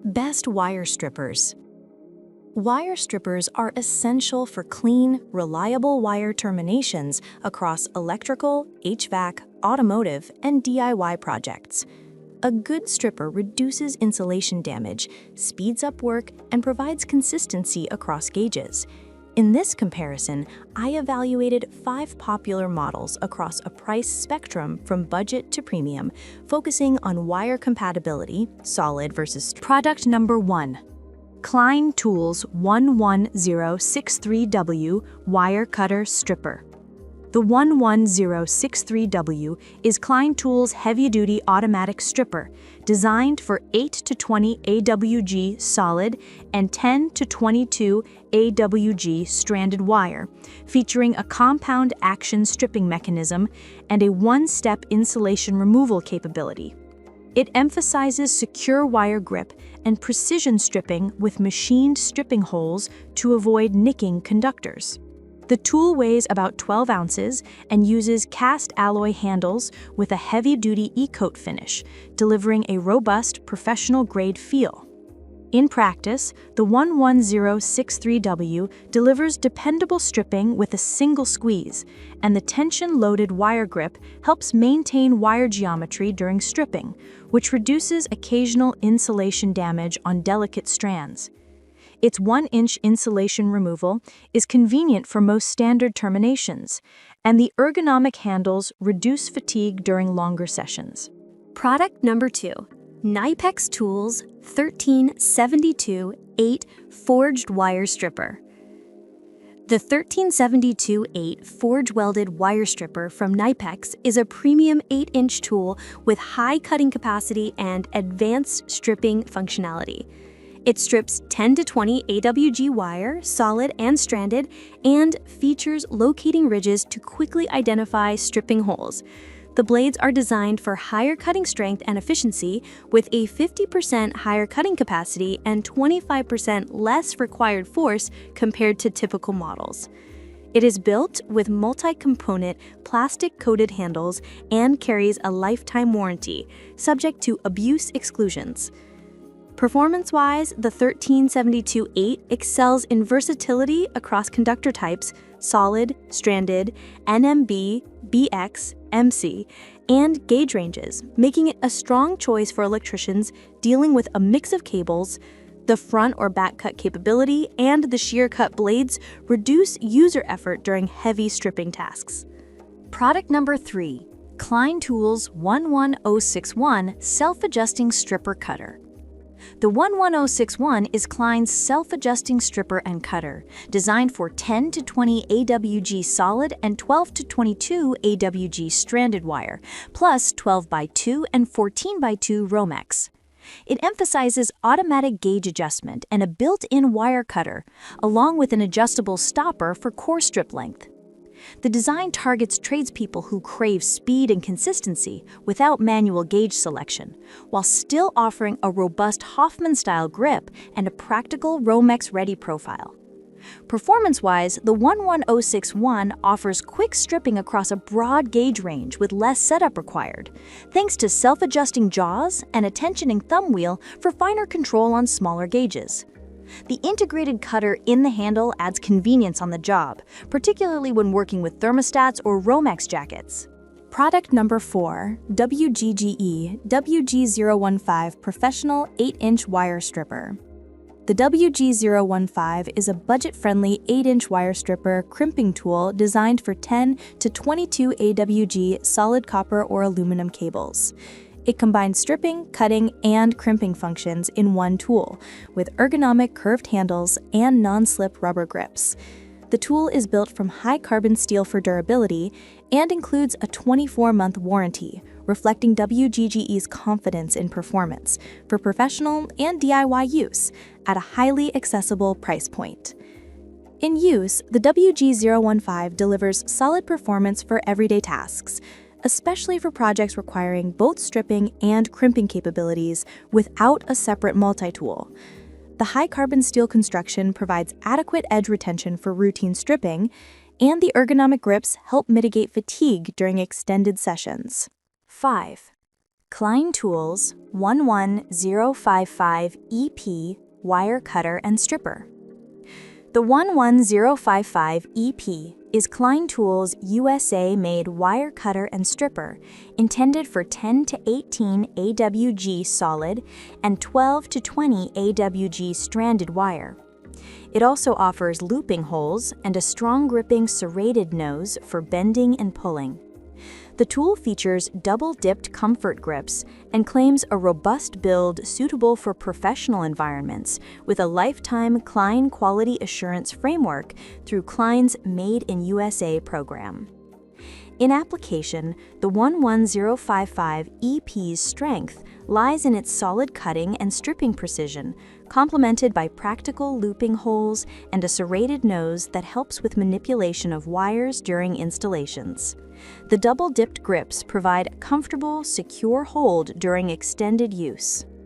Best wire strippers. Wire strippers are essential for clean, reliable wire terminations across electrical, HVAC, automotive, and DIY projects. A good stripper reduces insulation damage, speeds up work, and provides consistency across gauges. In this comparison, I evaluated 5 popular models across a price spectrum from budget to premium, focusing on wire compatibility, solid versus product number 1. Klein Tools 11063W Wire Cutter Stripper. The 11063W is Klein Tools' heavy-duty automatic stripper, designed for 8 to 20 AWG solid and 10 to 22 AWG stranded wire, featuring a compound action stripping mechanism and a one-step insulation removal capability. It emphasizes secure wire grip and precision stripping with machined stripping holes to avoid nicking conductors. The tool weighs about 12 ounces and uses cast alloy handles with a heavy-duty e-coat finish, delivering a robust, professional-grade feel. In practice, the 11063W delivers dependable stripping with a single squeeze, and the tension-loaded wire grip helps maintain wire geometry during stripping, which reduces occasional insulation damage on delicate strands. Its 1-inch insulation removal is convenient for most standard terminations, and the ergonomic handles reduce fatigue during longer sessions. Product number 2. Knipex Tools 1372-8 Forged Wire Stripper. The 1372-8 forge-welded wire stripper from Knipex is a premium 8-inch tool with high cutting capacity and advanced stripping functionality. It strips 10 to 20 AWG wire, solid and stranded, and features locating ridges to quickly identify stripping holes. The blades are designed for higher cutting strength and efficiency, with a 50% higher cutting capacity and 25% less required force compared to typical models. It is built with multi-component plastic-coated handles and carries a lifetime warranty, subject to abuse exclusions. Performance-wise, the 1372-8 excels in versatility across conductor types, solid, stranded, NMB, BX, MC, and gauge ranges, making it a strong choice for electricians dealing with a mix of cables. The front or back cut capability and the shear cut blades reduce user effort during heavy stripping tasks. Product number 3. Klein Tools 11061 Self-Adjusting Stripper Cutter. The 11061 is Klein's self-adjusting stripper and cutter, designed for 10 to 20 AWG solid and 12 to 22 AWG stranded wire, plus 12x2 and 14x2 Romex. It emphasizes automatic gauge adjustment and a built-in wire cutter, along with an adjustable stopper for core strip length. The design targets tradespeople who crave speed and consistency without manual gauge selection, while still offering a robust Hoffman-style grip and a practical Romex-ready profile. Performance-wise, the 11061 offers quick stripping across a broad gauge range with less setup required, thanks to self-adjusting jaws and a tensioning thumb wheel for finer control on smaller gauges. The integrated cutter in the handle adds convenience on the job, particularly when working with thermostats or Romex jackets. Product number 4, WGGE WG015 Professional 8-inch Wire Stripper. The WG015 is a budget-friendly 8-inch wire stripper crimping tool designed for 10 to 22 AWG solid copper or aluminum cables. It combines stripping, cutting, and crimping functions in one tool, with ergonomic curved handles and non-slip rubber grips. The tool is built from high-carbon steel for durability and includes a 24-month warranty, reflecting WGGE's confidence in performance for professional and DIY use at a highly accessible price point. In use, the WG015 delivers solid performance for everyday tasks, especially for projects requiring both stripping and crimping capabilities without a separate multi-tool. The high-carbon steel construction provides adequate edge retention for routine stripping, and the ergonomic grips help mitigate fatigue during extended sessions. 5. Klein Tools 11055 EP Wire Cutter and Stripper. The 11055 EP is Klein Tools' USA-made wire cutter and stripper intended for 10 to 18 AWG solid and 12 to 20 AWG stranded wire. It also offers looping holes and a strong-gripping serrated nose for bending and pulling. The tool features double-dipped comfort grips and claims a robust build suitable for professional environments with a lifetime Klein Quality Assurance Framework through Klein's Made in USA program. In application, the 11055 EP's strength lies in its solid cutting and stripping precision, complemented by practical looping holes and a serrated nose that helps with manipulation of wires during installations. The double-dipped grips provide a comfortable, secure hold during extended use.